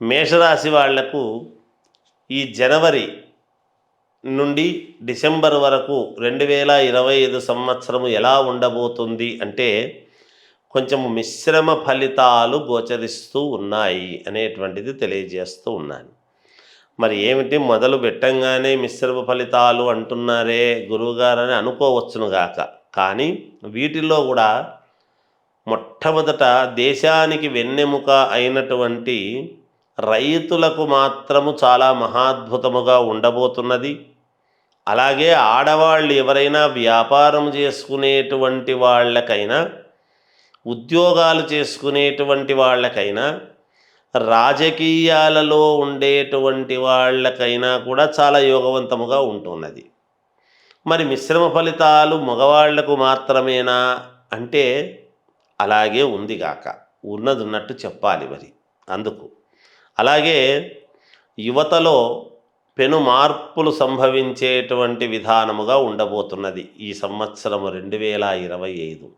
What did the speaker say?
మేషరాశి వాళ్లకు ఈ జనవరి నుండి డిసెంబర్ వరకు 2025 సంవత్సరము ఎలా ఉండబోతుంది అంటే కొంచెం మిశ్రమ ఫలితాలు గోచరిస్తూ ఉన్నాయి అనేటువంటిది తెలియజేస్తూ ఉన్నాను. మరి ఏమిటి మొదలు పెట్టంగానే మిశ్రమ ఫలితాలు అంటున్నారే గురువుగారని అనుకోవచ్చునుగాక. కానీ వీటిల్లో కూడా మొట్టమొదట దేశానికి వెన్నెముక అయినటువంటి రైతులకు మాత్రము చాలా మహాద్భుతముగా ఉండబోతున్నది. అలాగే ఆడవాళ్ళు ఎవరైనా వ్యాపారం చేసుకునేటువంటి వాళ్ళకైనా, ఉద్యోగాలు చేసుకునేటువంటి వాళ్ళకైనా, రాజకీయాలలో ఉండేటువంటి వాళ్ళకైనా కూడా చాలా యోగవంతముగా ఉంటున్నది. మరి మిశ్రమ ఫలితాలు మగవాళ్లకు మాత్రమేనా అంటే అలాగే ఉందిగాక, ఉన్నది ఉన్నట్టు చెప్పాలి మరి అందుకు. అలాగే యువతలో పెను మార్పులు సంభవించేటువంటి విధానముగా ఉండబోతున్నది ఈ సంవత్సరము 2025.